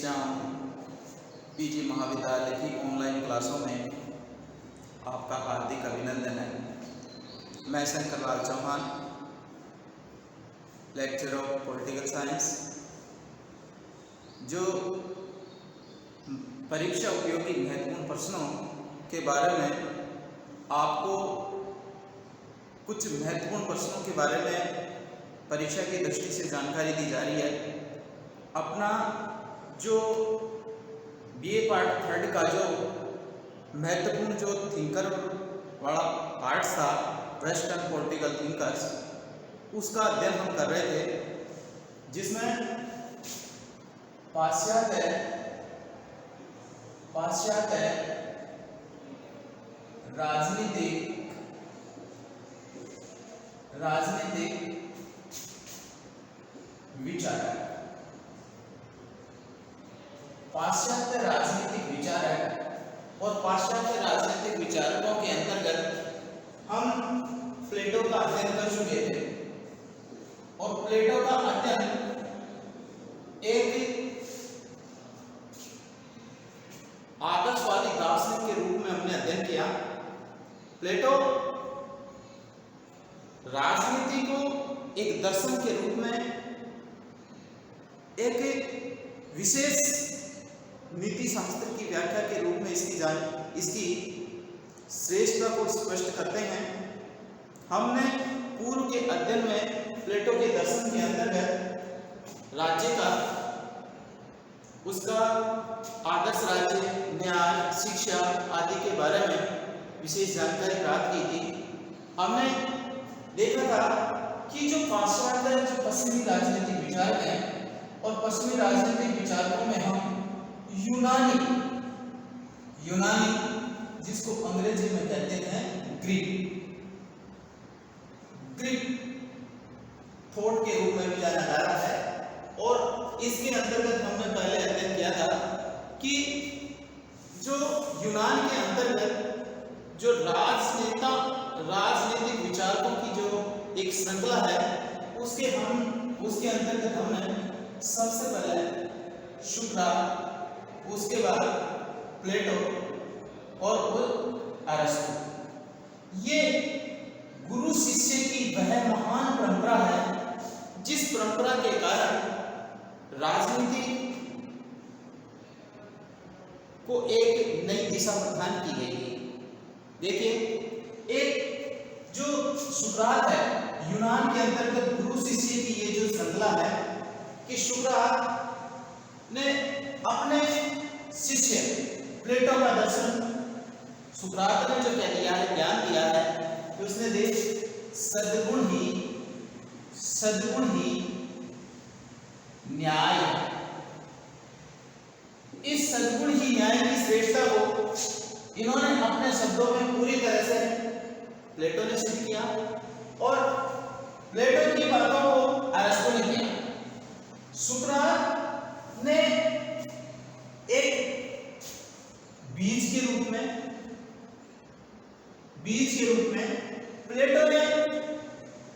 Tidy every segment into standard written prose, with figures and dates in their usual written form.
Shyam PG महाविद्यालय की online क्लासों में आपका हार्दिक अभिनंदन है। मैं Shankarlal Chauhan, lecture of political science, जो परीक्षा उपयोगी महत्वपूर्ण प्रश्नों के बारे में आपको कुछ महत्वपूर्ण प्रश्नों के बारे में परीक्षा की दृष्टि से जानकारी दी जा रही है। अपना जो बीए पार्ट थर्ड का जो महत्वपूर्ण जो थिंकर वाला पार्ट था, वेस्टर्न पॉलिटिकल थिंकर्स, उसका अध्ययन हम कर रहे थे, जिसमें पाश्चात्य राजनीतिक विचारक, पाश्चात्य राजनीतिक विचारक और पाश्चात्य राजनीतिक विचारकों के अंतर्गत हम प्लेटो का अध्ययन कर चुके थे। और प्लेटो का अध्ययन एक आदर्शवादी दार्शनिक के रूप में हमने अध्ययन किया। प्लेटो राजनीति को एक दर्शन के रूप में, एक विशेष नीति शास्त्र की व्याख्या के रूप में इसकी श्रेष्ठता को स्पष्ट करते हैं। हमने पूर्व के अध्ययन में प्लेटो के दर्शन के अंतर्गत राज्य का, उसका आदर्श राज्य, न्याय, शिक्षा आदि के बारे में विशेष जानकारी प्राप्त की थी। हमने देखा था कि जो पाश्चात्य, जो पश्चिमी राजनीतिक विचारक हैं, और पश्चिमी राजनीतिक विचारकों में हम यूनानी, जिसको अंग्रेजी में कहते हैं ग्रीक थॉट के रूप में भी जाना जा रहा है। और इसके अंतर्गत हमने पहले अध्ययन किया था कि जो यूनान के अंतर्गत जो राजनीतिक विचारकों की जो एक श्रृंखला है, उसके अंतर्गत हमने सबसे पहले सुकरात, उसके बाद प्लेटो और अरस्तु। ये गुरु शिष्य की वह महान परंपरा है जिस परंपरा के कारण राजनीति को एक नई दिशा प्रदान की गई। देखिए, एक जो सुकरात है, यूनान के अंतर्गत गुरु शिष्य की ये जो श्रृंखला है कि सुकरात ने अपने शिष्य प्लेटो का दर्शन, सुकरात ने जो कह दिया है, ज्ञान दिया है कि उसने सद्गुण ही न्याय, इस सद्गुण ही न्याय की श्रेष्ठता को इन्होंने अपने शब्दों में पूरी तरह से प्लेटो ने सिद्ध किया, और प्लेटो की बातों को अरस्तु ने किया। सुकरात ने एक बीज के रूप में, प्लेटो ने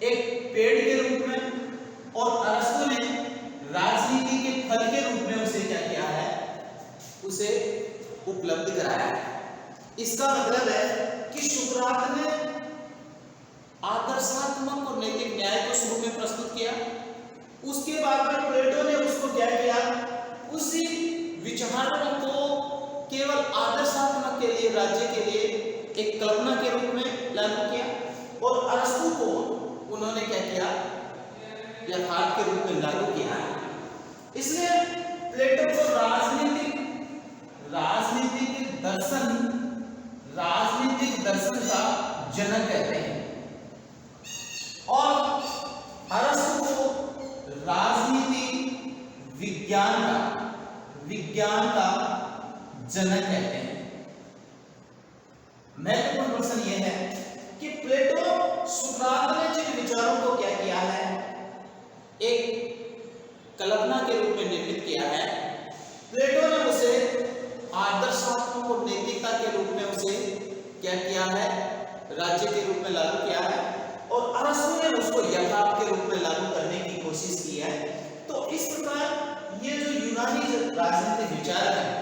एक पेड़ के रूप में, और अरस्तु ने राजनीति के फल के रूप में उसे क्या किया है, उसे उपलब्ध कराया है। इसका मतलब है कि सुकरात ने आदर्शात्मक और नैतिक न्याय को शुरू में प्रस्तुत किया। उसके बाद में प्लेटो ने उसको क्या किया, उसी विचारों को केवल आदर्शात्मक के लिए, राज्य के लिए एक कल्पना के रूप में लागू किया, और अरस्तु को उन्होंने क्या किया, यथार्थ के रूप में लागू किया। इसलिए प्लेटो को राजनीतिक दर्शन का जनक कहते हैं, और अरस्तु को राजनीति विज्ञान का जनक कहते हैं। महत्वपूर्ण प्रश्न यह है कि प्लेटो, सुकरात ने जिन विचारों को क्या किया है, एक कल्पना के रूप में निर्मित किया है, प्लेटो ने उसे आदर्शात्मक और नैतिकता के रूप में उसे क्या किया है, राज्य के रूप में लागू किया है, और अरस्तु ने उसको यथार्थ के रूप में लागू करने की कोशिश की है। तो इस प्रकार ये जो यूनानी राजनीतिक विचारक हैं,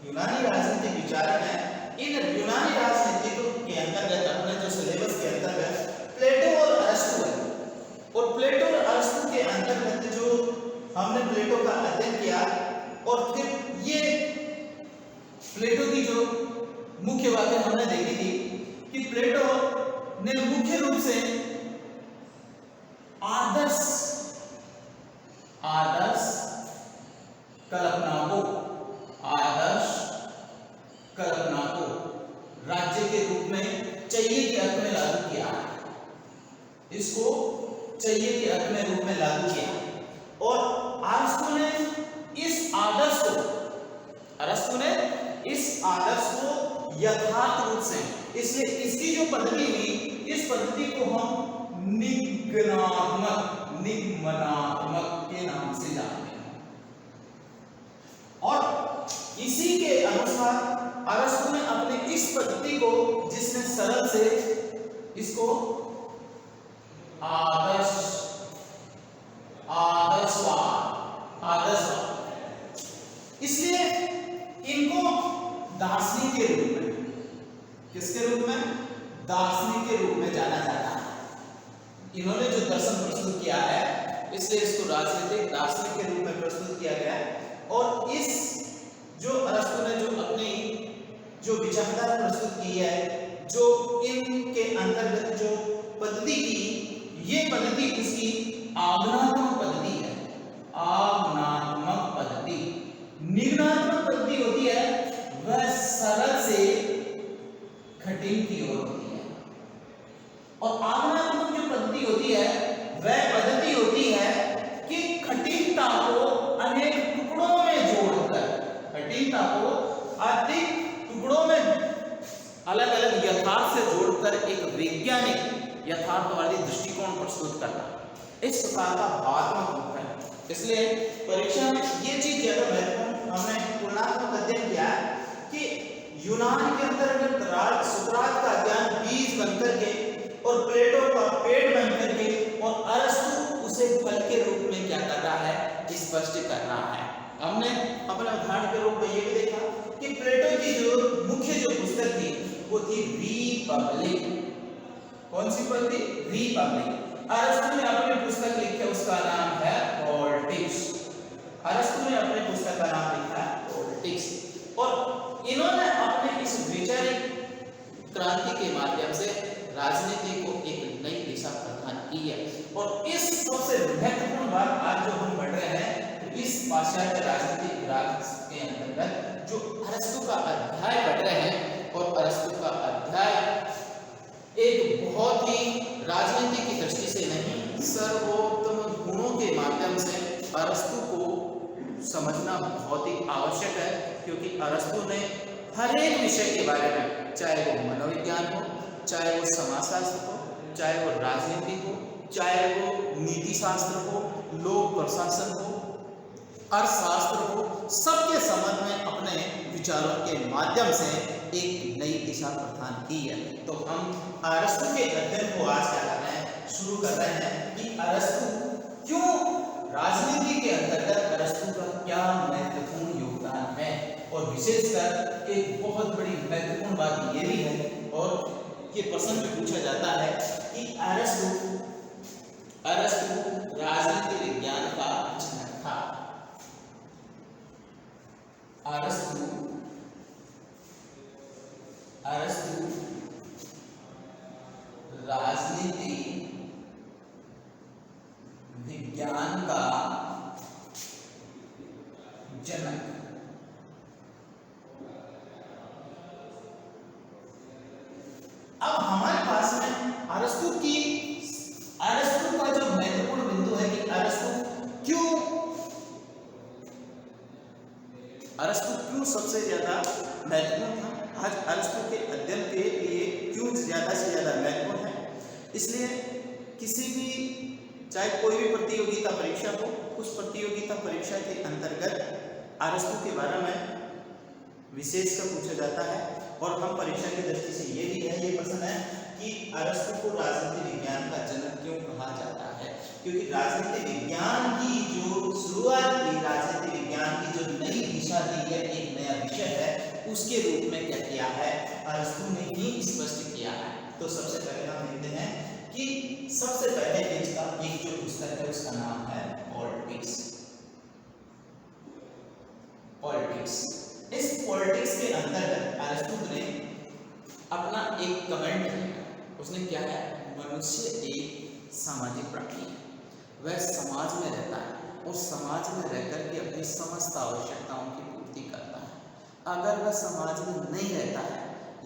यूनानी राजनीतिक विचारक हैं, इन यूनानी राजनीतिक के अंतर्गत अपने जो सिलेबस के अंतर्गत प्लेटो और अरस्तु है, और प्लेटो और अरस्तु के अंतर्गत जो हमने प्लेटो का अध्ययन किया और फिर ये प्लेटो की जो मुख्य बातें हमने देखी थी कि प्लेटो ने मुख्य रूप से आदर्श कल्पना को राज्य के रूप में चाहिए के अर्थ में लागू किया, इसको चाहिए के अर्थ में रूप में लागू किया। और अरस्तु ने इस आदर्श को यथार्थ रूप से, इसलिए इसकी जो पद्धति हुई, इस पद्धति को हम निगमनात्मक के नाम से जानते हैं। और इसी के अनुसार अरस्तु ने अपने इस पद्धति को, जिसने सरल से इसको आदर्शवाद, इसलिए इनको दार्शनिक के रूप में, किसके रूप में? दार्शनिक के रूप में जाना जाता है। इन्होंने जो दर्शन प्रस्तुत किया है, इसलिए इसको राजनीतिक दार्शनिक के रूप में प्रस्तुत किया गया है। और इस जो अरस्तु ने जो अपनी जो विचारधारा प्रस्तुत की है, जो इनके अंतर्गत जो पद्धति की, ये पद्धति उसकी आगमनात्मक पद्धति है। आगमनात्मक पद्धति, निगमनात्मक पद्धति होती है वह सरल से कठिन की ओर होती है, और आगमनात्मक जो पद्धति होती है वह पद्धति होती है कि कठिनता को अनेक टुकड़ों में जोड़कर, कठिनता को अधिक टुकड़ों में अलग अलग यथार्थ से जोड़कर एक वैज्ञानिक यथार्थवादी दृष्टिकोण प्रस्तुत करना, इस प्रकार का भावात्मक रूप है। इसलिए परीक्षा में ये चीज ज्यादा महत्वपूर्ण, हमने तुलनात्मक अध्ययन किया कि यूनान के अंतर्गत सुकरात का ज्ञान बीज बनकर के और प्लेटो का पेड़ बनकर के, और अरस्तु उसे फल के रूप में क्या कर रहा है? स्पष्ट कर रहा है। हमने अपने उदाहरण के रूप में ये भी देखा कि प्लेटो की जो मुख्य जो पुस्तक थी वो थी रिपब्लिक। कौन सी पुस्तक थी? रिपब्लिक। अरस्तु ने अपनी पुस्तक लिखी, उसका नाम है पॉलिटिक्स। अरस्तु ने अपनी पुस्तक का नाम लिखा है पॉलिटिक्स। और इन्होंने अपने इस वैचारिक क्रांति के माध्यम से राजनीति को एक नई दिशा प्रदान की है। और इस सबसे महत्वपूर्ण बात आज जो हम पढ़ रहे हैं, इस पाश्चात्य राजनीतिक राज के अंतर्गत जो अरस्तु का अध्याय पढ़ रहे हैं, और अरस्तु का अध्याय एक बहुत ही राजनीति की दृष्टि से नहीं, सर्वोत्तम गुणों के माध्यम से अरस्तु को समझना बहुत ही आवश्यक है। क्योंकि अरस्तु ने हर एक विषय के बारे में, चाहे वो मनोविज्ञान हो, चाहे वो समाजशास्त्र हो, चाहे वो राजनीति हो, चाहे वो नीति शास्त्र हो, लोक प्रशासन हो, अर्थशास्त्र हो, सबके संबंध में अपने विचारों के माध्यम से एक नई दिशा प्रदान की है। तो हम अरस्तु के अध्ययन को आज क्या कर रहे हैं? शुरू कर रहे हैं कि अरस्तु क्यों, राजनीति के अंतर्गत अरस्तु का क्या महत्वपूर्ण योगदान है। और विशेषकर एक बहुत बड़ी महत्वपूर्ण बात ये भी है, और ये प्रश्न भी पूछा जाता है कि अरस्तु राजनीति विज्ञान का जनक था। अरस्तु राजनीति विज्ञान का जनक। अब हमारे पास में अरस्तु का जो महत्वपूर्ण बिंदु है कि अरस्तु क्यों सबसे ज्यादा महत्वपूर्ण था। आज अरस्तु के अध्ययन के लिए क्यों ज्यादा से ज्यादा महत्वपूर्ण है, इसलिए किसी भी, चाहे कोई भी प्रतियोगिता परीक्षा हो, उस प्रतियोगिता परीक्षा के अंतर्गत अरस्तु के बारे में विशेष कर पूछा जाता है। और हम परीक्षा की दृष्टि से ये भी है, ये प्रश्न है कि अरस्तु को राजनीति विज्ञान का जनक क्यों कहा जाता है? क्योंकि राजनीति विज्ञान की जो शुरुआत की, राजनीति विज्ञान की जो नई दिशा दी है, एक नया विषय है, उसके रूप में क्या किया है? अरस्तु ने ही स्पष्ट किया है। तो सबसे पहले हम देखते हैं कि सबसे पहले पेज का एक जो पुस्तक है उसका नाम है पॉलिटिक्स। पॉलिटिक्स, इस पॉलिटिक्स के अंतर्गत अरस्तु ने अपना एक कमेंट किया। उसने क्या है? मनुष्य एक सामाजिक प्राणी है, वह समाज में रहता है और समाज में रहकर के अपनी समस्त आवश्यकताओं की पूर्ति करता है। अगर वह समाज में नहीं रहता है,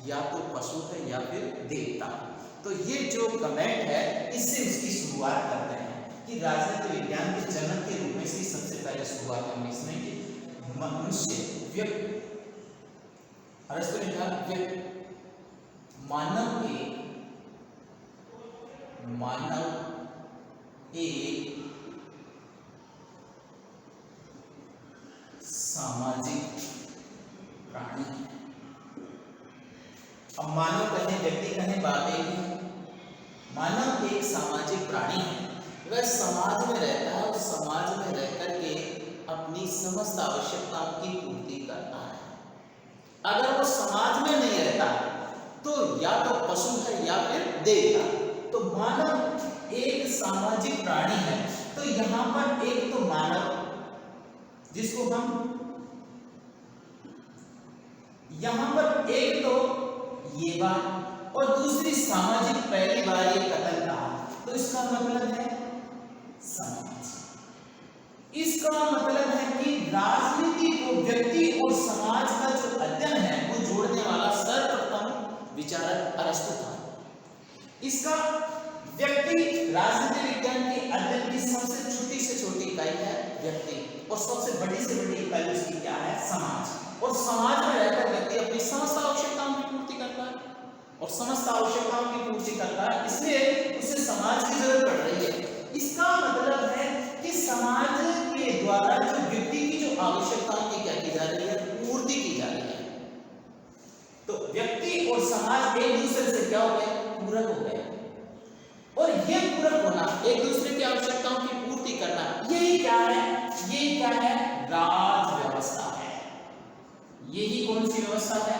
या तो पशु है या फिर देवता। तो ये जो कमेंट है, इससे उसकी शुरुआत करते हैं कि राजनीति विज्ञान के जनक के रूप में इसकी सबसे पहले शुरुआत हम इसमें कि मनुष्य, व्यक्ति, अरस्तु ने कहा व्यक्ति, मानव एक सामाजिक प्राणी है। अब मानव कहें, व्यक्ति कहें, बात एक ही। मानव एक सामाजिक प्राणी है, वह समाज में रहता है और समाज में रहकर के अपनी समस्त आवश्यकताओं की पूर्ति करता है। अगर वो समाज में नहीं रहता तो या तो पशु है या फिर देवता। तो मानव एक सामाजिक प्राणी है। तो यहां पर एक तो मानव, जिसको हम यहां पर एक तो ये बात और दूसरी सामाजिक, पहली बार ये कथन कहा, तो इसका मतलब है समाज। इसका मतलब है कि राजनीति को व्यक्ति और समाज का जो अध्ययन है वो जोड़ने वाला सर्वप्रथम विचारक अरस्तु था। इसका व्यक्ति, राजनीति विज्ञान के अध्ययन की सबसे छोटी से छोटी इकाई है व्यक्ति, और सबसे बड़ी से बड़ी इकाई उसकी क्या है? समाज। और समाज में रहकर व्यक्ति अपनी समस्त आवश्यकताओं की पूर्ति करता है और समस्त आवश्यकताओं की पूर्ति करता है, इसलिए उसे समाज की जरूरत पड़ रही है। इसका मतलब है कि समाज के द्वारा जो व्यक्ति की जो आवश्यकताओं की क्या की जा रही है? पूर्ति की जा रही है। तो व्यक्ति और समाज एक दूसरे से क्या हो गए? पूरक हो गए। और ये पूरक होना, एक दूसरे की आवश्यकताओं की पूर्ति करना, यही क्या है? ये क्या है? राज व्यवस्था है। यही कौन सी व्यवस्था है?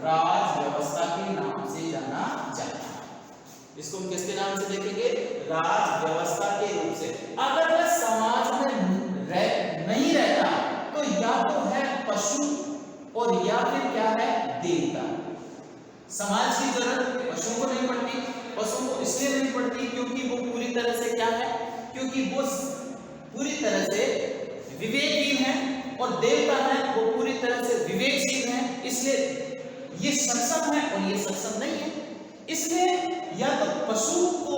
राज व्यवस्था के नाम से जाना जाता है। इसको हम किसके नाम से देखेंगे? राज व्यवस्था के रूप से। अगर वह समाज में नहीं रहता तो या तो है पशु और या फिर क्या है? देवता। समाज की जरूरत पशुओं को नहीं पड़ती। पशुओं को इसलिए नहीं पड़ती क्योंकि वो पूरी तरह से क्या है? क्योंकि वो पूरी तरह से विवेकहीन है, और देवता है वो पूरी तरह से विवेकशील है, इसलिए ये सक्षम है और ये सक्षम नहीं है। इसलिए या तो पशु को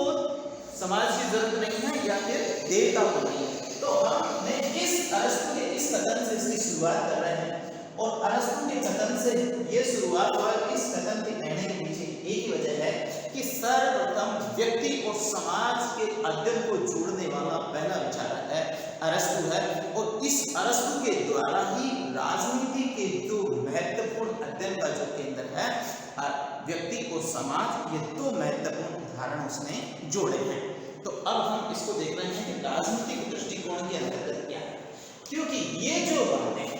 समाज की जरूरत नहीं है या फिर देवता को नहीं है। तो हमने इस अरस्तु के इस कथन से इसकी शुरुआत कर रहे हैं, और अरस्तु के कथन से ये शुरुआत हुआ। इस कथन के कहने के पीछे एक वजह है कि सर्वप्रथम व्यक्ति और समाज के अध्ययन को जोड़ने वाला पहला विचारक है अरस्तु है, और इस अरस्तु के द्वारा ही राजनीति के जो महत्वपूर्ण अध्ययन का जो केंद्र है व्यक्ति और समाज, ये दो महत्वपूर्ण उदाहरण उसने जोड़े हैं। तो अब हम इसको देख रहे हैं कि राजनीतिक दृष्टिकोण के अंतर्गत क्या है, क्योंकि ये जो बातें,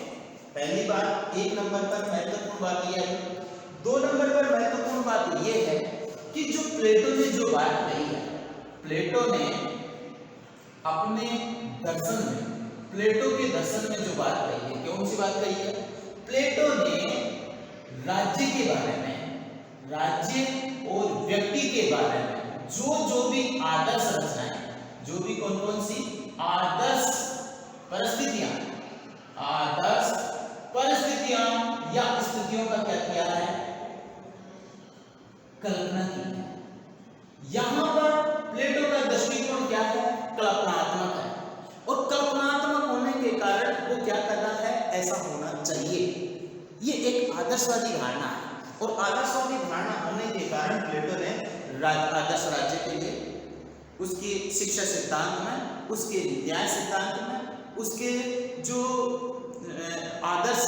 पहली बात, एक नंबर पर महत्वपूर्ण बात यह है। दो नंबर पर महत्वपूर्ण बात यह है कि जो प्लेटो ने जो बात कही है, प्लेटो ने अपने दर्शन में, प्लेटो के दर्शन में जो बात कही है, कौन सी बात कही है? प्लेटो ने राज्य के बारे में, राज्य और व्यक्ति के बारे में जो भी आदर्श रचनाएं, जो भी कौन कौन सी आदर्श परिस्थितियां, आदर्श परिस्थितियां या स्थितियों का क्या किया है? कल्पना की है। यहां पर प्लेटो का दृष्टिकोण क्या है? कल्पनात्मक है, और कल्पनात्मक होने के कारण वो क्या करना है? ऐसा होना चाहिए। ये एक आदर्शवादी धारणा है, और आदर्शवादी धारणा होने के कारण प्लेटो ने आदर्श राज्य के लिए उसकी शिक्षा सिद्धांत में, उसके न्याय सिद्धांत में, उसके जो आदर्श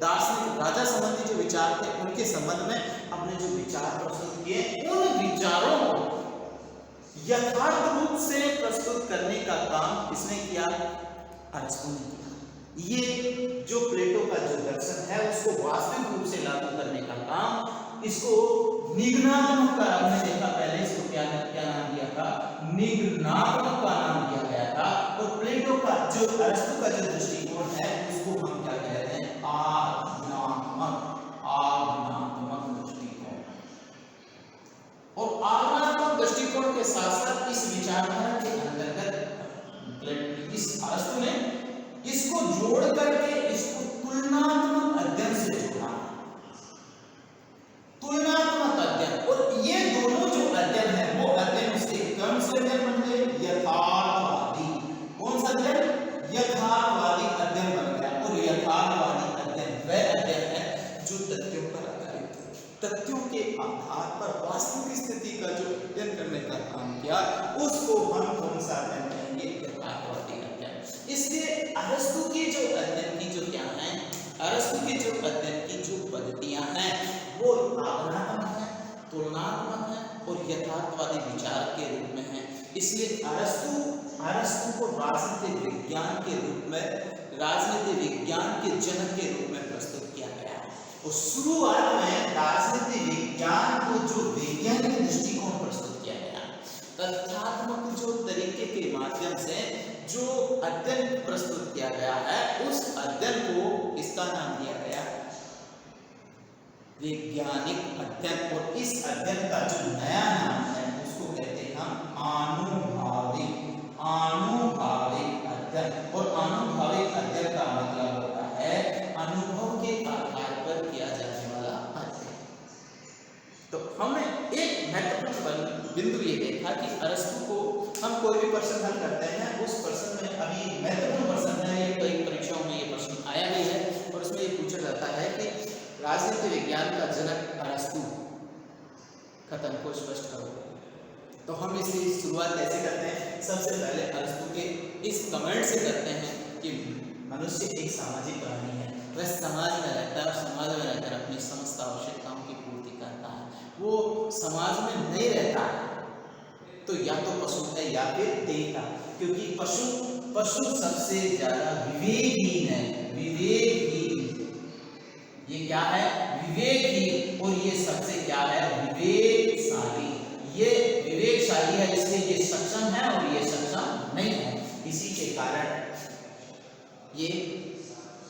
दार्शनिक राजा संबंधी जो विचार थे उनके संबंध में अपने जो विचार प्रस्तुत किए, उन विचारों को यथार्थ रूप से प्रस्तुत करने का काम किसने किया? अरस्तु ने किया। ये जो प्लेटो का जो दर्शन है उसको वास्तविक रूप से लागू करने का काम, इसको निगनात्मक का, हमने देखा पहले इसको क्या नाम दिया था? निगनात्मक का नाम दिया गया था। और प्लेटो का जो अरस्तु का जो दृष्टिकोण है उसको हम क्या कहते हैं? आगमनात्मक दृष्टिकोण। और आगमनात्मक दृष्टिकोण के साथ साथ इस विचारधारा के अंतर्गत इस अरस्तु ने इसको जोड़ करके इसको तुलनात्मक अध्ययन से जोड़ा। तुलनात्मक अध्ययन, और ये दोनों जो अध्ययन है वो अध्ययन उसके कौन से अध्ययन बन गए? यथार्थवादी। कौन सा अध्ययन? यथार्थवादी अध्ययन बन गया। और यथार्थवादी अध्ययन वह अध्ययन है जो तथ्यों पर आधारित है, तथ्यों के आधार पर वास्तविक स्थिति का जो अध्ययन करने का काम किया, उसको हम कौन सा अध्ययन कहेंगे? यथार्थवादी अध्ययन। इसलिए अरस्तु के जो अध्ययन की जो क्या है, अरस्तु के जो अध्ययन की जो पद्धतियां हैं वो आगमनात्मक है, तुलनात्मक है और यथार्थवादी विचार के रूप में है। इसलिए अरस्तु को राजनीतिक विज्ञान के रूप में, राजनीतिक विज्ञान के जनक के रूप में प्रस्तुत किया गया है। और शुरुआत में राजनीतिक विज्ञान को जो वैज्ञानिक दृष्टिकोण प्रस्तुत किया गया, तथ्यात्मक जो तरीके के माध्यम से जो अध्ययन प्रस्तुत किया गया है, उस अध्ययन को इसका नाम दिया गया वैज्ञानिक अध्ययन। और इस अध्ययन का जो नया नाम है उसको कहते हैं हम आनुभाविक अध्ययन। और आनुभाविक अध्ययन का मतलब होता है अनुभव के आधार पर किया जाने वाला अध्ययन। तो हमने एक महत्वपूर्ण बिंदु ये देखा कि अरस्तु को हम कोई भी प्रश्न हल करते हैं, उस प्रश्न में अभी महत्वपूर्ण प्रश्न है, ये कई परीक्षाओं में ये प्रश्न आया भी है और उसमें ये पूछा जाता है कि राजनीतिक विज्ञान का जनक अरस्तु, खत्म को स्पष्ट करो। तो हम इसकी शुरुआत कैसे करते हैं? सबसे पहले अरस्तु के इस कमेंट से करते हैं कि मनुष्य एक सामाजिक प्राणी है, वह समाज में रहता है और समाज में रहकर अपनी समस्त आवश्यकताओं की पूर्ति करता है। वो समाज में नहीं रहता है तो या तो पशु है या फिर देवता, क्योंकि पशु सबसे ज्यादा विवेकहीन है। विवेकहीन, ये क्या है? विवेकहीन। और ये सबसे क्या है? विवेकशाली। ये विवेकशाली है, इसलिए ये सक्षम है और ये सक्षम नहीं है। इसी के कारण ये,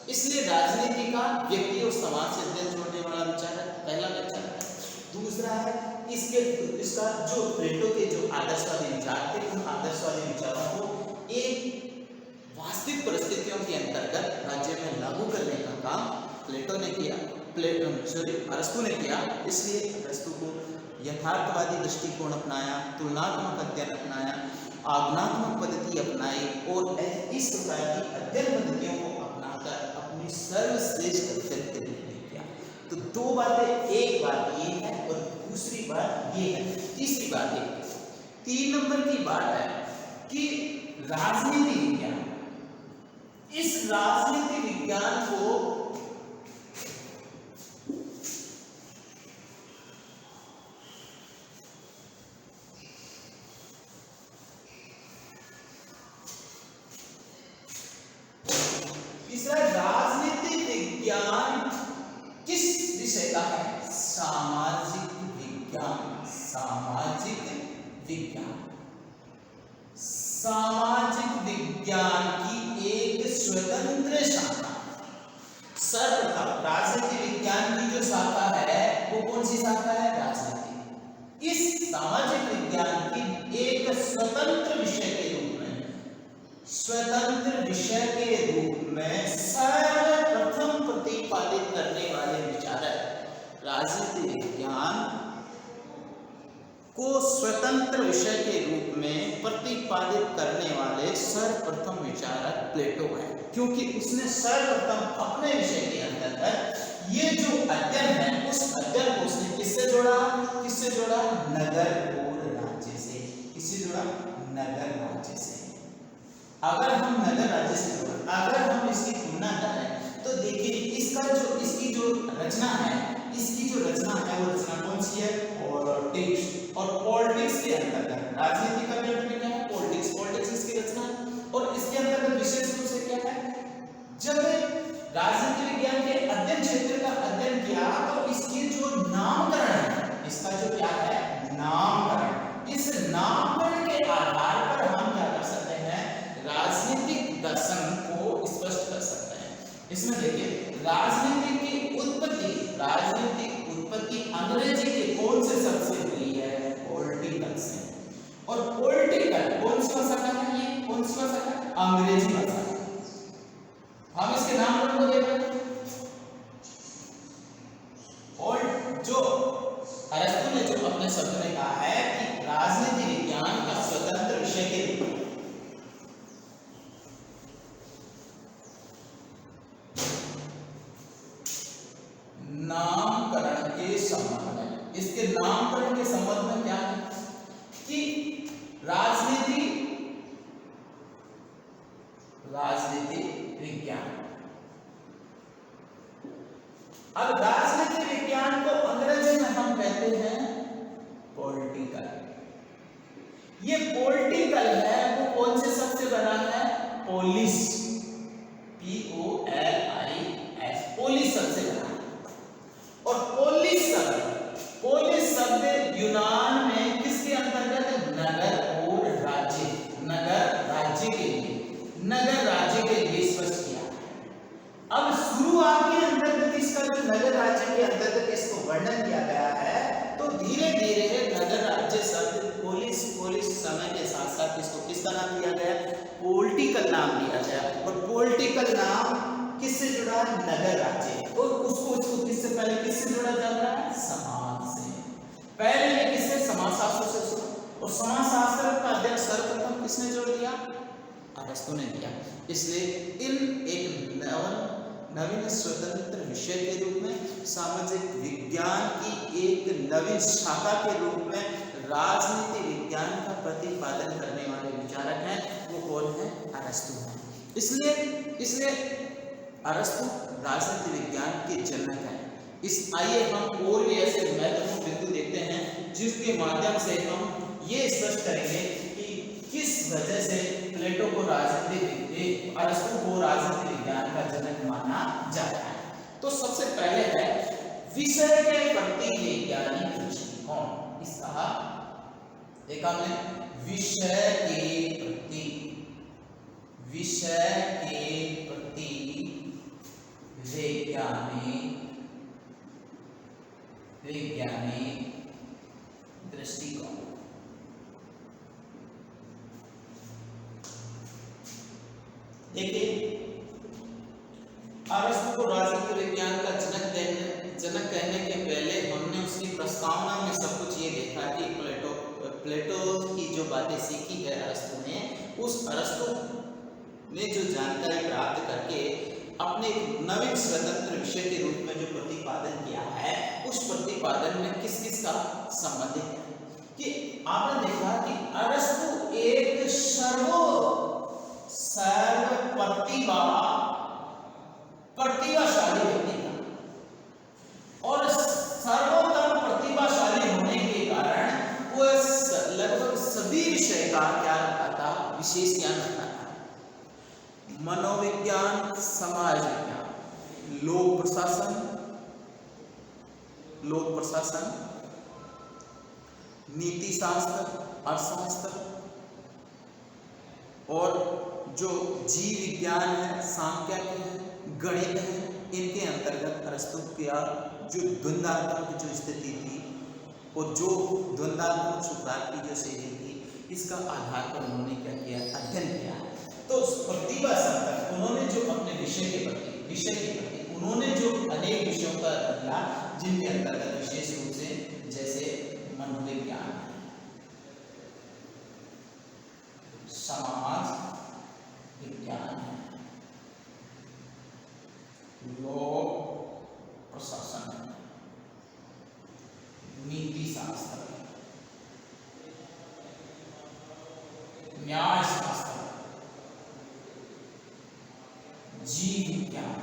इसलिए राजनीति का व्यक्ति और समाज से अध्ययन जोड़ने वाला विचार है, पहला विचार है। दूसरा है इसका जो प्लेटो के जो आदर्शवादी विचार थे, उन आदर्शवादी विचारों को एक वास्तविक परिस्थितियों के अंतर्गत राज्य में लागू करने का काम प्लेटो ने किया, अरस्तु ने किया। इसलिए अरस्तु को यथार्थवादी दृष्टिकोण अपनाया, तुलनात्मक अध्ययन अपनाया, आगमनात्मक पद्धति अपनाई और इस प्रकार की अध्ययन पद्धतियों को अपनाकर अपनी सर्वश्रेष्ठ अध्ययन के लिए किया। तो दो बातें, एक बात ये है और दूसरी बात ये है। तीसरी बात ये, 3 नंबर की बात है कि राजनीति विज्ञान, इस राजनीति विज्ञान को राजनीतिक विज्ञान किस विषय का है? सामाजिक विज्ञान। सामाजिक विज्ञान, सामाजिक विज्ञान की एक स्वतंत्र शाखा। सर्वप्रथम राजनीति विज्ञान की जो शाखा है वो कौन सी शाखा है? राजनीति। इस सामाजिक विज्ञान की एक स्वतंत्र विषय के रूप में, स्वतंत्र विषय के रूप में सर्वप्रथम प्रतिपादित करने वाले विचारक, राजनीति विज्ञान को स्वतंत्र विषय के रूप में प्रतिपादित करने वाले सर्वप्रथम विचारक प्लेटो है, क्योंकि उसने सर्वप्रथम अपने विषय के अंतर्गत ये जो अध्ययन है उस अध्ययन को उसने किससे जोड़ा? किससे जोड़ा? नगर और राज्य से। किससे जोड़ा? नगर राज्य से। अगर हम नगर राज्य से जोड़ा, अगर हम इसकी तुलना करें तो देखिए इसकी जो रचना है, वो रचना कौन सी है? पॉलिटिक्स। और पॉलिटिक्स के अंतर्गत राजनीति का जो क्या है? पॉलिटिक्स इसकी रचना है। और इसके अंतर्गत विशेष रूप से क्या है? जब राजनीति विज्ञान के अध्ययन क्षेत्र का अध्ययन किया तो इसकी जो नामकरण है, इसका जो क्या है? नामकरण। इस नामकरण के आधार पर हम क्या कर सकते हैं? राजनीतिक दर्शन को स्पष्ट कर सकते हैं। इसमें देखिए राजनीति की उत्पत्ति अंग्रेजी के कौन से शब्द से हुई है? पॉलिटिकल से। और पॉलिटिकल कौन सी भाषा का है? ये कौन सी भाषा का? अंग्रेजी भाषा। हम इसके नामकरण को देख रहे हैं। और जो अरस्तु ने जो अपने शब्द में कहा है कि राजनीति विज्ञान का स्वतंत्र विषय के रूप में नामकरण के संबंध में, इसके नामकरण के संबंध में क्या है कि राजनीति विज्ञान। अब राजनीति विज्ञान को अंग्रेजी में हम कहते हैं पॉलिटिकल। ये पॉलिटिकल है वो कौन से शब्द से बना है? पोलिस, POLIS, पोलिस शब्द से बना है। और पोलिस शब्द यूनान में किसके अंतर्गत? नगर राज्य के लिए स्पष्ट किया। अब शुरुआत के अंतर्गत इसका जो नगर राज्य के अंतर्गत इसको वर्णन किया गया है, तो धीरे धीरे नगर राज्य शब्द पोलिस समय के साथ साथ इसको किसका नाम दिया गया? पॉलिटिकल नाम दिया गया। और पॉलिटिकल नाम किससे जुड़ा है? नगर राज्य। और उसको किससे पहले किससे जोड़ा जा रहा है? समाज से। पहले ये किससे? समाजशास्त्र से जुड़ा। और समाजशास्त्र का अध्ययन सर्वप्रथम किसने जोड़ दिया? अरस्तु ने दिया। इसलिए इन एक नवीन स्वतंत्र विषय के रूप में, सामाजिक विज्ञान की एक नवीन शाखा के रूप में राजनीति विज्ञान का प्रतिपादन करने वाले विचारक हैं, वो कौन है? अरस्तु हैं। इसलिए अरस्तु राजनीति विज्ञान के जनक हैं। आइए हम और भी ऐसे महत्वपूर्ण बिंदु देखते हैं जिसके माध्यम से हम ये स्पष्ट करेंगे कि किस वजह से प्लेटो को अरस्तु को राजनीति विज्ञान का जनक माना जाता है। तो सबसे पहले है विषय के प्रति वैज्ञानिक दृष्टिकोण। इसका देखा हमने विषय के प्रति वैज्ञानिक दृष्टिकोण। देखिए अरस्तु को राजनीति विज्ञान का जनक कहने के पहले हमने उसकी प्रस्तावना में सब कुछ ये देखा कि प्लेटो की जो बातें सीखी है अरस्तु ने, उस अरस्तु ने जो जानकारी प्राप्त करके अपने नवीन स्वतंत्र विषय के रूप में जो प्रतिपादन किया है, उस प्रतिपादन में किस किस का संबंध है कि आपने देखा कि अरस्तु एक प्रतिभाशाली व्यक्ति था और सर्वोत्तम प्रतिभाशाली होने के कारण वो लगभग सभी विषय का क्या रखता था? विशेष ज्ञान रखता था। मनोविज्ञान, समाज विज्ञान, लोक प्रशासन, नीति शास्त्र, अर्थशास्त्र और जो जीव विज्ञान है, सांख्यिकी है, गणित है, इनके अंतर्गत अरस्तु का जो द्वंद्वात्मक जो स्थिति थी और जो द्वंद्वात्मक सुधार की जो शैली थी, इसका आधार पर उन्होंने क्या किया? अध्ययन किया। तो प्रतिभा संकट उन्होंने जो अपने विषय के प्रति उन्होंने जो अनेक विषयों का दिया, जिनके अंतर्गत विशेष रूप से जैसे मनोविज्ञान, समाज विज्ञान, लोक प्रशासन, नीति शास्त्र, न्याय शास्त्र, जीव विज्ञान,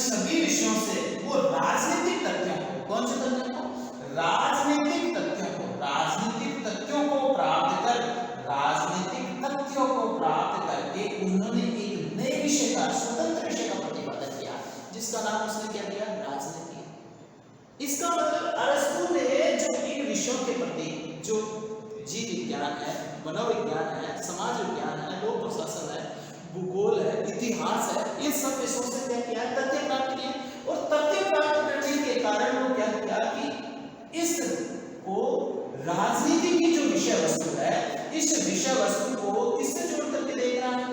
सभी विषयों से वो राजनीतिक तथ्यों को, कौन से तथ्यों को, राजनीतिक तथ्यों को प्राप्त कर, राजनीतिक तथ्यों को प्राप्त करके उन्होंने एक नए विषय का, स्वतंत्र विषय का प्रतिपादन किया, जिसका नाम उसने क्या दिया, राजनीति। इसका मतलब अरस्तु ने जो इन विषयों के प्रति, जो जीव विज्ञान है, मनोविज्ञान है, समाज विज्ञान है, लोक प्रशासन है, भूगोल है, इतिहास है, इन सब विषयों से क्या किया, तथ्य प्राप्त किए। और तथ्य प्राप्त करने के कारण वो क्या किया कि इस को राजनीति की जो विषय वस्तु है, इस विषय वस्तु को किससे जोड़ करके देख रहा है,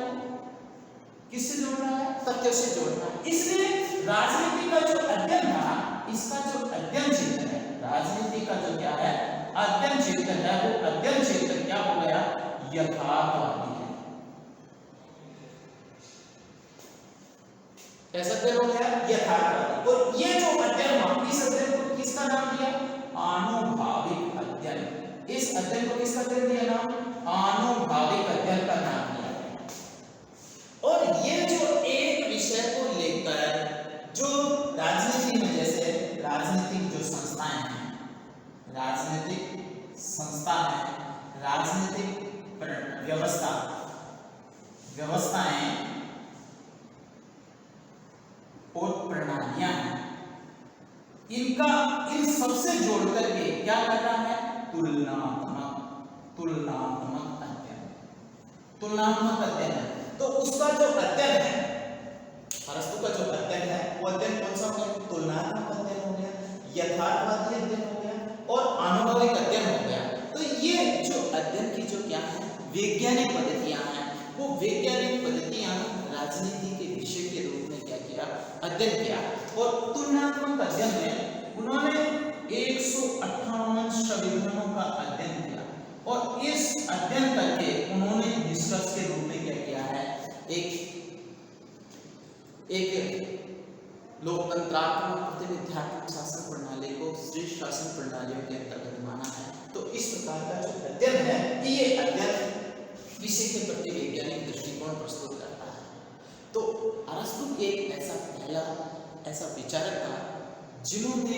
किससे जोड़ रहा है, तथ्य से जोड़ रहा है। इसलिए राजनीति का जो अध्ययन था, इसका जो अध्ययन क्षेत्र है, राजनीति का जो क्या है, अध्ययन क्षेत्र है, वो अध्ययन क्षेत्र क्या हो गया, यथार्थवादी है। कैसा अध्ययन हो गया, यथार्थवादी। और ये जो अध्ययन हुआ, इस अध्ययन को किसका नाम दिया, आनुभाविक अध्ययन। इस अध्ययन को किसका अध्ययन दिया नाम, आनुभाविक अध्ययन का नाम दिया। और ये जो एक विषय को लेकर जो राजनीति में, जैसे राजनीतिक जो संस्थाएं हैं, राजनीतिक संस्था है, राजनीतिक व्यवस्थाएं और प्रणालियां हैं, इनका इन सबसे जोड़ करके क्या करना है, तुलनात्मक अध्ययन है। तो उसका जो अध्ययन है, अरस्तु का जो अध्ययन है, वो अध्ययन कौन सा हो गया, तुलनात्मक अध्ययन हो गया, यथार्थवादी अध्ययन हो गया और आनुभाविक अध्ययन हो गया। तो ये जो अध्ययन की जो क्या है, वैज्ञानिक पद्धतियां हैं, वो वैज्ञानिक पद्धतियां राजनीति के विषय के रूप में क्या किया, अध्ययन किया। और तुलनात्मक अध्ययन में उन्होंने 158 संविधानों का अध्ययन किया और इस अध्ययन करके उन्होंने निष्कर्ष के रूप में क्या किया है, एक लोकतंत्रात्मक प्रतिनिधित्व शासन प्रणाली को श्रेष्ठ शासन प्रणालियों के अंतर्गत माना है। तो इस प्रकार का जो अध्ययन है, ये अध्ययन विषय के प्रति वैज्ञानिक दृष्टिकोण प्रस्तुत करता है। तो अरस्तु एक ऐसा विचारक था जिन्होंने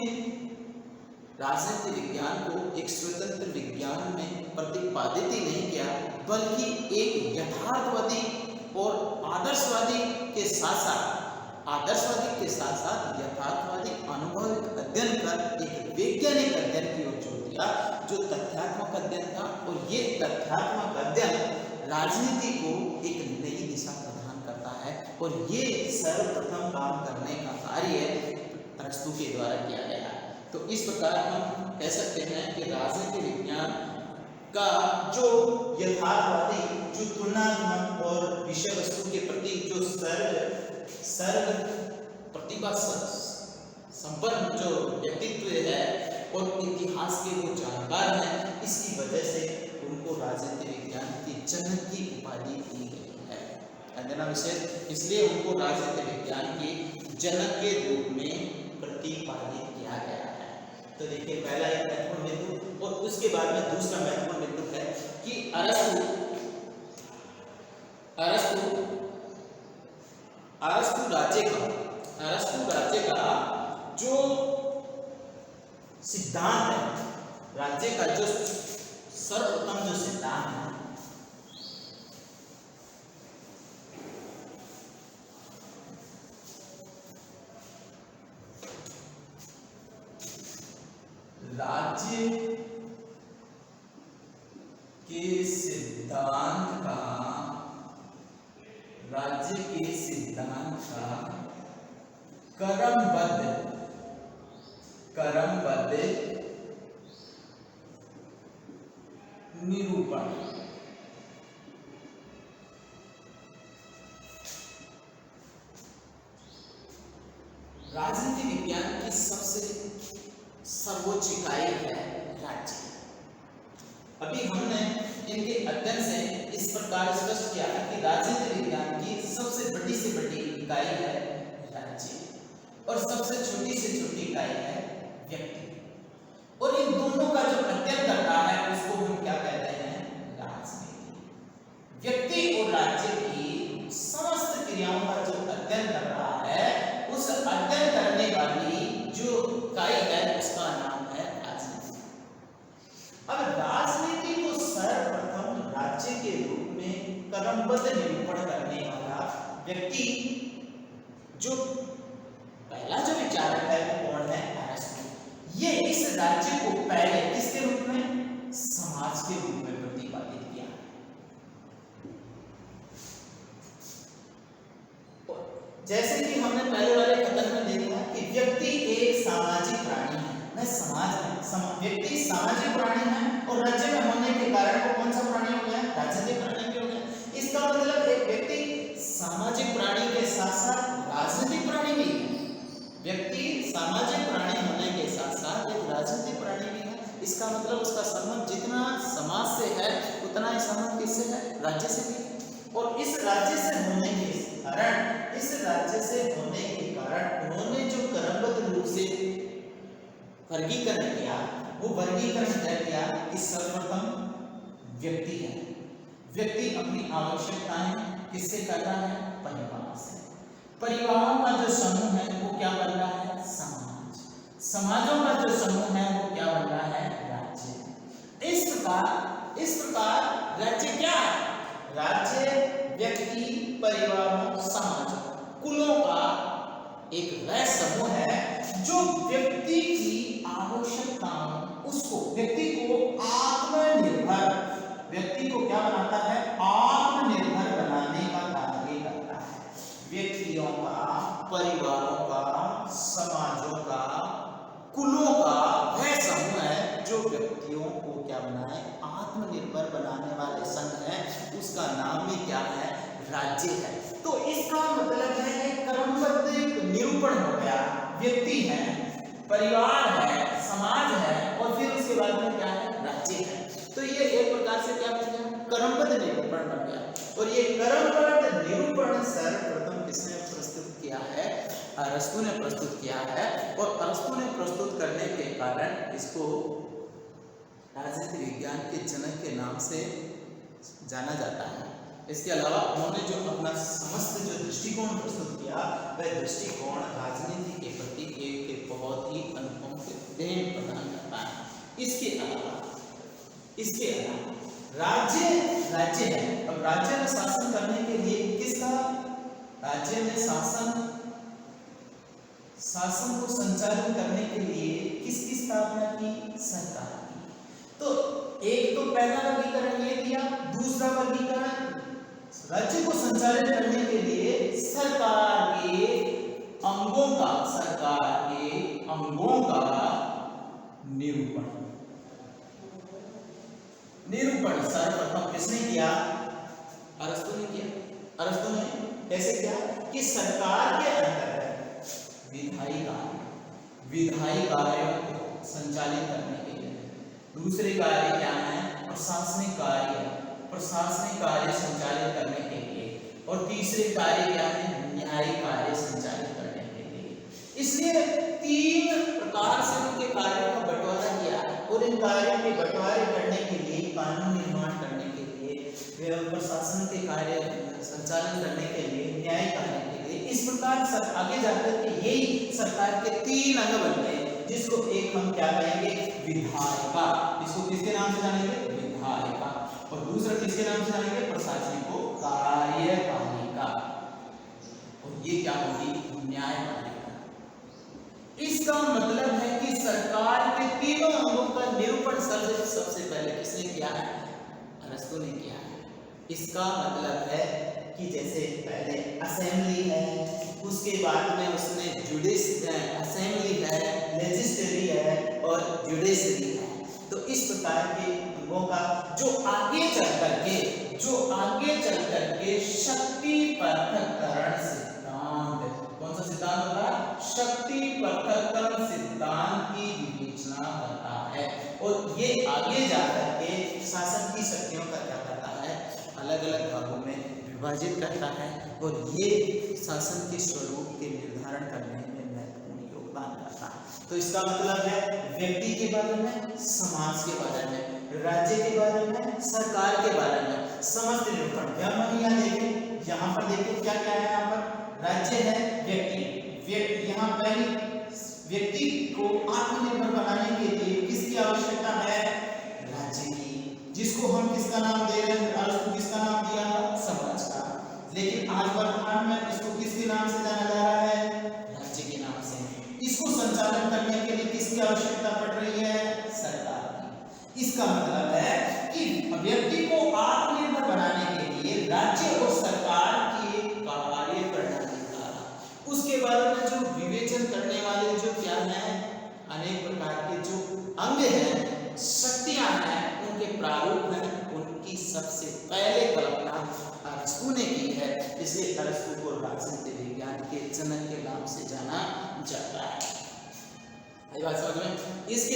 राजनीति विज्ञान को एक स्वतंत्र विज्ञान में प्रतिपादित ही नहीं किया, बल्कि एक यथार्थवादी और आदर्शवादी के साथ यथार्थवादी अनुभविक अध्ययन कर एक वैज्ञानिक अध्ययन की ओर जोड़ दिया, जो तथ्यात्मक अध्ययन था। और ये तथ्यात्मक अध्ययन राजनीति को एक नई दिशा प्रदान करता है और ये सर्वप्रथम काम करने का कार्य अरस्तु के द्वारा किया गया। तो इस प्रकार हम कह सकते हैं कि राजनीति विज्ञान का जो यथार्थवादी, जो तुलनात्मक और विषय वस्तु के प्रति जो सर्व प्रतिभा संपन्न जो व्यक्तित्व है और इतिहास के वो जानकार हैं, इसकी वजह से उनको राजनीति विज्ञान की जनक की उपाधि दी गई है। अंजना विशेष इसलिए उनको राजनीति विज्ञान की जनक के रूप में प्रतिपादित किया गया है। तो देखिए, पहला एक महत्वपूर्ण बिंदु, और उसके बाद में दूसरा महत्वपूर्ण बिंदु है कि अरस्तु राज्य का जो सिद्धांत है, राज्य का जो सर्वप्रथम जो सिद्धांत है, राज्य के सिद्धांत का क्रमबद्ध निरूपण। राजनीति विज्ञान की सबसे सर्वोच्च इकाई है राज्य। अभी हमने इनके अध्ययन से इस प्रकार स्पष्ट किया कि राजनीति विज्ञान की सबसे बड़ी से बड़ी इकाई है राज्य और सबसे छोटी से छोटी इकाई है व्यक्ति। और इन दोनों का जो अध्ययन करता है उसको हम क्या कहते हैं, राजनीति। व्यक्ति और राज्य की समस्त क्रियाओं का जो अध्ययन कर रहा है, उस अध्ययन क्रमबद्ध निरूपण करने वाला व्यक्ति, जो पहला जो विचारक है वो कौन है? अरस्तु। ये इस राज्य को पहले किसके रूप में? समाज के रूप में प्रतिपादित किया। जैसे कि हमने पहले वाले कथन में देखा कि व्यक्ति एक सामाजिक प्राणी है, मैं समाज में व्यक्ति सामाजिक प्राणी है और राज्य में होने के कारण वो कौन सा प्राणी हो गया? राजनीतिक प्राणी भी हो गया। इसका मतलब एक व्यक्ति सामाजिक प्राणी के साथ साथ राजनीतिक प्राणी भी है। व्यक्ति सामाजिक प्राणी होने के साथ साथ एक राजनीतिक प्राणी भी है। इसका मतलब उसका संबंध जितना समाज से है उतना ही संबंध किससे है? राज्य से भी है। और इस राज्य से होने के कारण उन्होंने जो क्रमबद्ध रूप से वर्गीकरण किया, वो वर्गीकरण तय किया कि सर्वप्रथम व्यक्ति है। व्यक्ति अपनी आवश्यकताएं किससे कर रहा है? परिवार से। परिवारों का जो समूह है वो क्या बन रहा है? समाज। समाजों का जो समूह है वो क्या बन रहा है? राज्य। इस प्रकार राज्य क्या है? राज्य व्यक्ति, परिवारों, समाज, कुलों का एक वह समूह है जो व्यक्ति की आवश्यकताओं, उसको व्यक्ति को क्या बनाता है? आत्मनिर्भर बनाने का कार्य करता है। व्यक्तियों का, परिवारों का, समाजों का, कुलों का वह समूह है जो व्यक्तियों को क्या बनाए? आत्मनिर्भर बनाने वाले संघ है। उसका नाम ही क्या है? राज्य है। तो इसका मतलब है एक क्रमबद्ध निरूपण हो गया। व्यक्ति है, परिवार है, समाज है और फिर उसके बाद में क्या है? राज्य है। तो ये एक प्रकार से क्या बन गया? क्रमबद्ध निरूपण बन गया। और ये क्रमबद्ध निरूपण सर्वप्रथम किसने प्रस्तुत किया है? अरस्तु ने प्रस्तुत किया है। और अरस्तु ने प्रस्तुत करने के कारण इसको राजनीति विज्ञान के जनक के नाम से जाना जाता है। इसके अलावा उन्होंने जो अपना समस्त जो दृष्टिकोण प्रस्तुत किया, वह दृष्टिकोण राजनीति के प्रति एक बहुत ही अनुपम देन प्रदान करता है। इसके अलावा राज्य है। अब राज्य में शासन करने के लिए किसका? राज्य में शासन को संचालन करने के लिए किसकी स्थापना की? सरकार की। तो एक तो पहला वर्गीकरण ये दिया। दूसरा वर्गीकरण, राज्य को संचालित करने के लिए सरकार के अंगों का निरूपण सर्वप्रथम किसने किया? अरस्तु ने किया। अरस्तु ने कैसे किया? कि सरकार के अंतर्गत विधायी कार्यों को संचालित करने के लिए, दूसरे कार्य क्या है? प्रशासनिक कार्य संचालित करने के लिए, और तीसरे कार्य क्या है? न्यायिक कार्य संचालित करने के लिए। इसलिए तीन प्रकार से उनके कार्यों का बंटवारा किया है। और इन कार्यों के बंटवारे करने के लिए, कानून निर्माण करने के लिए, प्रशासन के कार्य संचालन करने के लिए, न्याय करने के लिए, इस प्रकार आगे जाकर के यही सरकार के तीन अंग बन गए, जिसको एक हम क्या कहेंगे? विधायिका। इसको किसके नाम से जानेंगे? विधायिका। और दूसरा किसके नाम से जानेंगे? प्रशासनिक को कार्यपालिका। और ये क्या होगी? न्यायपालिका। इसका मतलब है कि सरकार के तीनों अंगों का निरूपण सबसे पहले किसने किया है? अरस्तु ने किया है। इसका मतलब है कि जैसे पहले असेंबली है, उसके बाद में उसने असेंबली है, लेजिस्लेटरी है और जुडिशरी है। तो इस प्रकार के अंगों का जो आगे चल करके शक्ति पृथक्करण सिद्धांत, कौन सा सिद्धांत होगा? शक्ति पृथक्करण सिद्धांत की विवेचना करता है। और ये आगे जाकर के शासन की शक्तियों का क्या करता है? अलग अलग भागों में विभाजित करता है। और ये शासन के स्वरूप के निर्धारण करने में महत्वपूर्ण योगदान करता है। तो इसका मतलब है व्यक्ति के बारे में, समाज के बारे में, राज्य के बारे में, सरकार के बारे में समस्त निरूपण। यहाँ पर देखिए क्या क्या है? यहाँ पर राज्य है, व्यक्ति। यहाँ पहले व्यक्ति को आत्मनिर्भर बनाने के लिए किसकी आवश्यकता है? राज्य की। जिसको हम किसका नाम दे रहे हैं? अरस्तु किसका नाम दिया? समाज लेकिन आज वर्तमान में इसको किसके नाम से जाना जा रहा है? राज्य के नाम से। इसको संचालन करने के लिए किसकी आवश्यकता पड़ रही है? सरकार की। इसका मतलब है कि व्यक्ति को आत्मनिर्भर बनाने के लिए राज्य और सरकार की कार्य प्रणाली का, उसके बारे में जो विवेचन करने वाले जो क्या है, अनेक प्रकार के जो अंग हैं, शक्तियां हैं, उनके प्रारूप हैं, उनकी सबसे पहले कल्पना अरस्तु ने की है। इसलिए अरस्तु को राजनीति विज्ञान के जनक के नाम से जाना जाता है। आई बात समझ में? इसके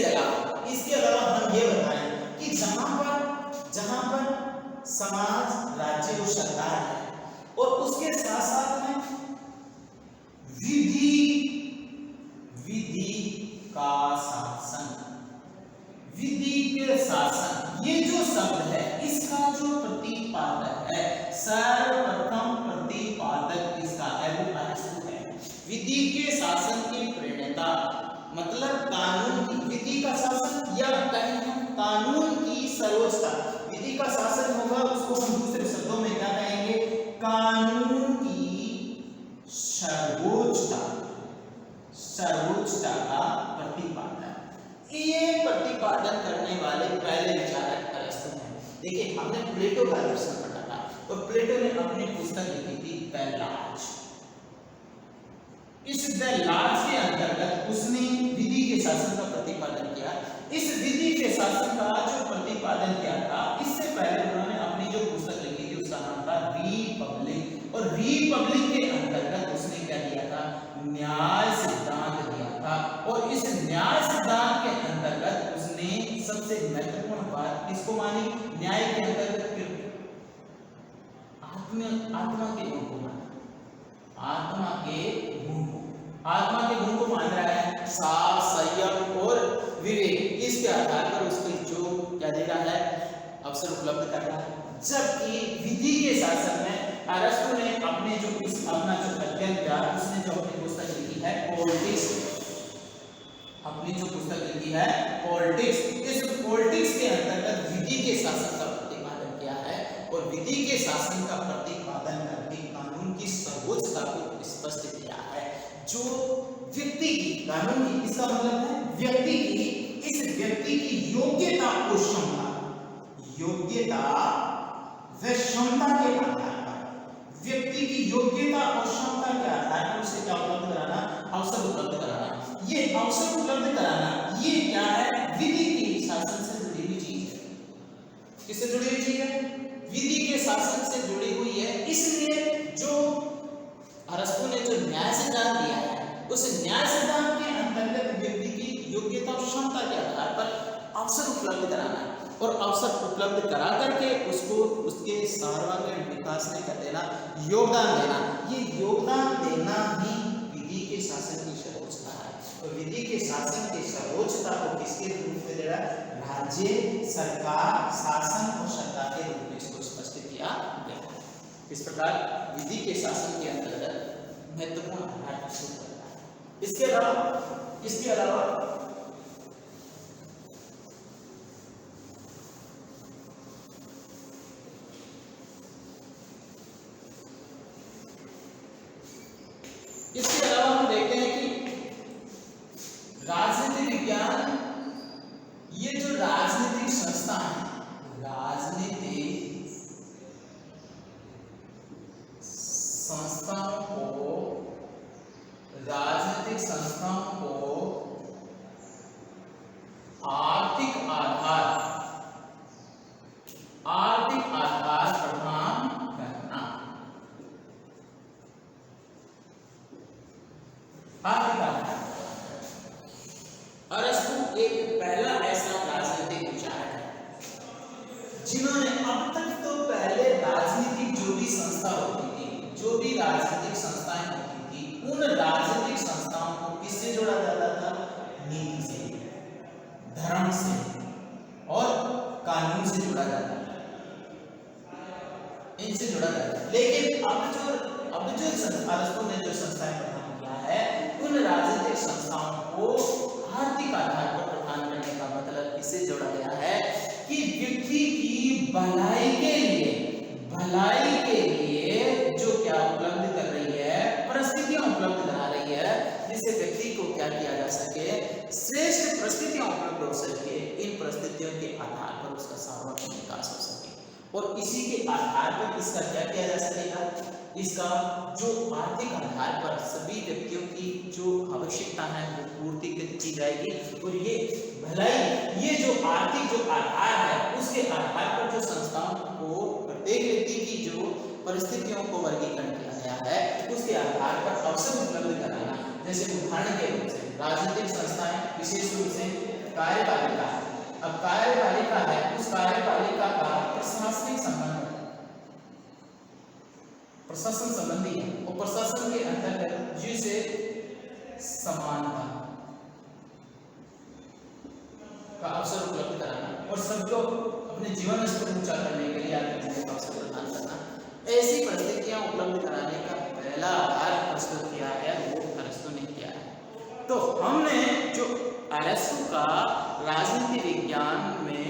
अलावा हम ये बताएं कि जहां पर समाज, राज्य और सरकार है और उसके साथ साथ में विधि का शासन, विधि के शासन, ये जो शब्द है इसका जो प्रतिपादक है, सर्वप्रथम प्रतिपादक इसका अरस्तु है। विधि के शासन की प्रणेता मतलब कानून की, विधि का शासन या कहें कानून की सर्वोच्चता। विधि का शासन होगा उसको हम दूसरे शब्दों में क्या कहेंगे? कानून की सर्वोच्चता का प्रतिपादन। ये प्रतिपादन करने वाले पहले विचारक अरस्तु हैं। देखिए हमने प्लेटो का दर्शन पढ़ा था और प्लेटो ने अपनी पुस्तक लिखी थी द लाज। इस द लाज के अंतर्गत उसने विधि के शासन का प्रतिपादन किया। इस विधि के शासन का जो प्रतिपादन किया था, इससे पहले उन्होंने अपनी जो पुस्तक लिखी थी उसका नाम था रिपब्लिक, और रिपब्लिक के अंतर्गत उसने क्या दिया था? न्याय सिद्धांत दिया था। और इस न्याय सिद्धांत के अंतर्गत उसने सबसे महत्वपूर्ण बात किसको मानी? न्याय के अंतर्गत आत्मा के गुण को माना। आत्मा के गुण को मान रहा है, साफ, संयम और विवेक। इसके आधार पर उसको जो क्या दे रहा है? अवसर उपलब्ध कर रहा है। जबकि विधि के शासन में अरस्तु ने अपने जो अपना जो अध्ययन किया, उसने जो अपनी पुस्तक लिखी है पॉलिटिक्स, अपनी जो पुस्तक लिखी है पॉलिटिक्स, इस पॉलिटिक्स के अंतर्गत विधि के शासन का प्रतिपादन किया है और विधि के शासन का प्रतिपादन करके कानून की सर्वोच्चता को स्पष्ट किया है। जो व्यक्ति की, कानून की, इसका मतलब है व्यक्ति की, इस व्यक्ति की योग्यता और क्षमता, योग्यता व क्षमता के आधार पर, व्यक्ति की योग्यता और क्षमता के आधार पर उसे क्या उपलब्ध कराना? अवसर उपलब्ध कराना। ये अवसर उपलब्ध कराना, ये क्या है? विधि के शासन से जुड़ी हुई चीज है। किससे जुड़ी हुई चीज है? विधि के शासन से जुड़ी हुई है। इसलिए जो अरस्तु ने जो न्याय सिद्धांत दिया है, उस न्याय सिद्धांत के अंतर्गत व्यक्ति की योग्यता और क्षमता के आधार पर अवसर उपलब्ध कराना और अवसर उपलब्ध करा करके उसको उसके सर्वांगीण विकास में कर देना, योगदान देना। ये योगदान देना ही विधि के शासन की सर्वोच्चता है। और विधि के शासन की सर्वोच्चता को किसके रूप में दे रहा है? राज्य, सरकार, शासन और सत्ता के रूप में इसको स्पष्ट किया गया। इस प्रकार विधि के शासन के अंतर्गत महत्वपूर्ण आधार प्रस्तुत करता है। इसके अलावा हम देखते हैं कि राजनीति विज्ञान, ये जो राजनीतिक संस्था है, राजनीतिक संस्थाओं को आर्थिक आधार प्रदान करना। आर्थिक आधार अरस्तु एक पहला ऐसा राजनीतिक विचारक है जिन्होंने अब तक तो पहले राजनीतिक जो भी संस्था होती थी, जो भी राजनीतिक संस्थाएं होती थी, उन राजनीतिक संस्थाओं को किससे जोड़ा जाता था? नीति से, धर्म से और कानून से जोड़ा जाता था, इनसे जोड़ा जाता है। लेकिन अब जो अरस्तु ने जो संस्थाएं प्रदान किया है, उन राजनीतिक संस्थाओं को आर्थिक आधार पर प्रदान करने का मतलब किससे जोड़ा गया है? कि व्यक्ति की भलाई के लिए जो क्या उपलब्ध कर रही है, परिस्थितियां उपलब्ध करा रही है, जिससे व्यक्ति को क्या किया जा सके, श्रेष्ठ परिस्थितियां उपलब्ध हो सके, इन परिस्थितियों के आधार पर उसका सर्वोत्तम विकास हो सके। और इसी के आधार पर इसका क्या किया जा सकेगा, इसका जो आर्थिक आधार पर सभी व्यक्तियों की जो आवश्यकता है वो पूर्ति की जाएगी। और ये भलाई, ये जो आर्थिक जो आधार है उसके आधार पर जो संस्थाओं को प्रत्येक व्यक्ति की जो परिस्थितियों को वर्गीकरण किया गया है उसके आधार पर अवसर उपलब्ध कराना। जैसे उदाहरण के रूप से राजनीतिक संस्थाएं, विशेष रूप से कार्यपालिका। अब कार्यपालिका है, उस कार्यपालिका का प्रशासनिक संबंध प्रशासन संबंधी है और प्रशासन के अंतर्गत जिसे समानता का अवसर उपलब्ध कराना और सबको अपने जीवन स्तर ऊंचा करने के लिए आगे का अवसर प्रदान करना, ऐसी परिस्थितियां उपलब्ध कराने का पहला आधार प्रस्तुत किया है वो अरस्तु ने किया है। तो हमने जो अरस्तु का राजनीति विज्ञान में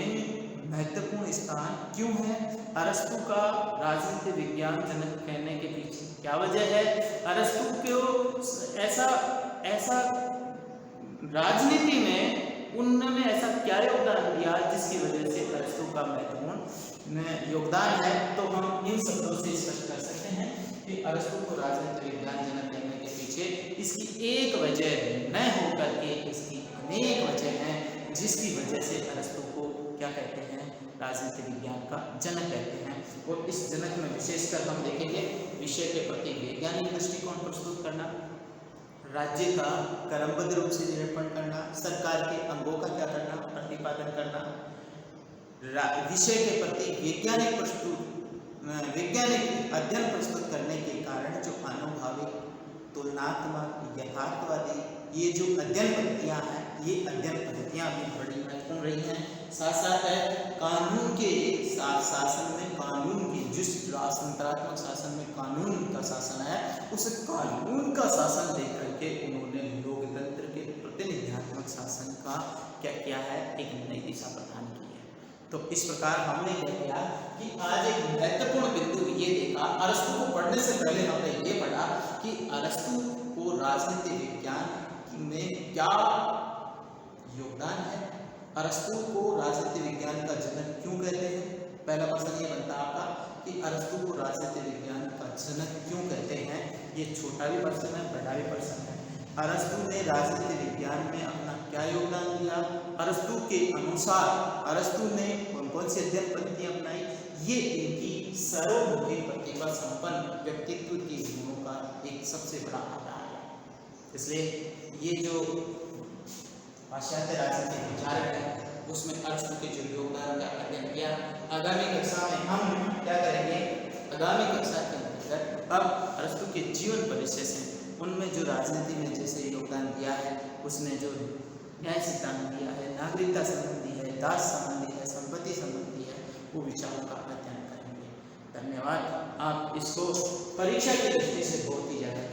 महत्वपूर्ण स्थान क्यों है, अरस्तु का राजनीति विज्ञान जनक कहने के पीछे क्या वजह है, अरस्तु को ऐसा राजनीति में उन्होंने ऐसा क्या योगदान दिया जिसकी वजह से अरस्तु का महत्वपूर्ण योगदान है, तो हम इन शब्दों से स्पष्ट कर सकते हैं कि अरस्तु को राजनीति विज्ञान जनक कहने के पीछे इसकी एक वजह न होकर के इसकी अनेक वजह हैं, जिसकी वजह से अरस्तु को क्या कहते हैं, राजनीति विज्ञान का जनक कहते हैं। और इस जनक में विशेषकर हम देखेंगे विषय के प्रति वैज्ञानिक दृष्टिकोण प्रस्तुत करना, राज्य का क्रमबद्ध रूप से निरूपण करना, सरकार के अंगों का क्या करना, प्रतिपादन करना, विषय के प्रति वैज्ञानिक अध्ययन प्रस्तुत करने के कारण जो आनुभाविक, तुलनात्मक, यथार्थवादी ये जो अध्ययन पद्धतियाँ हैं, ये अध्ययन पद्धतियाँ भी बड़ी महत्वपूर्ण रही हैं। साथ साथ है कानून के शासन में, कानून की जिस राष्ट्रात्मक शासन में कानून का शासन है, उस कानून का शासन दे करके उन्होंने लोकतंत्र के प्रतिनिधित्वात्मक शासन का क्या किया है, एक नई दिशा प्रदान की है। तो इस प्रकार हमने यह किया कि आज एक महत्वपूर्ण बिंदु ये देखा, अरस्तु को पढ़ने से पहले हमने ये पढ़ा कि अरस्तु को राजनीति विज्ञान में क्या योगदान है, अरस्तु को राजनीति विज्ञान का जनक क्यों कहते हैं। पहला प्रश्न ये बनता है आपका कि अरस्तु को राजनीति विज्ञान का जनक क्यों कहते हैं। ये छोटा भी प्रश्न है, बड़ा भी प्रश्न है। अरस्तु ने राजनीति विज्ञान में अपना क्या योगदान दिया, अरस्तु के अनुसार अरस्तु ने कौन कौन सी अध्ययन पद्धतियां अपनाई, ये इनकी सर्वमुखी प्रतिभा संपन्न व्यक्तित्व के गुणों का एक सबसे बड़ा आधार है। इसलिए ये जो पाश्चात्य राजनीति विचारक है उसमें अरस्तु के जो योगदान का अध्ययन किया। आगामी कक्षा में हम क्या करेंगे, आगामी कक्षा के अंतर्गत अब अरस्तु के जीवन परिचय से उनमें जो राजनीति में जैसे योगदान दिया है, उसने जो न्याय सिद्धांत दिया है, नागरिकता संबंधी है, दास संबंधी है, संपत्ति संबंधी है, वो विचारों का अध्ययन करेंगे। धन्यवाद। आप इसको परीक्षा की दृष्टि से बहुत ही ज़्यादा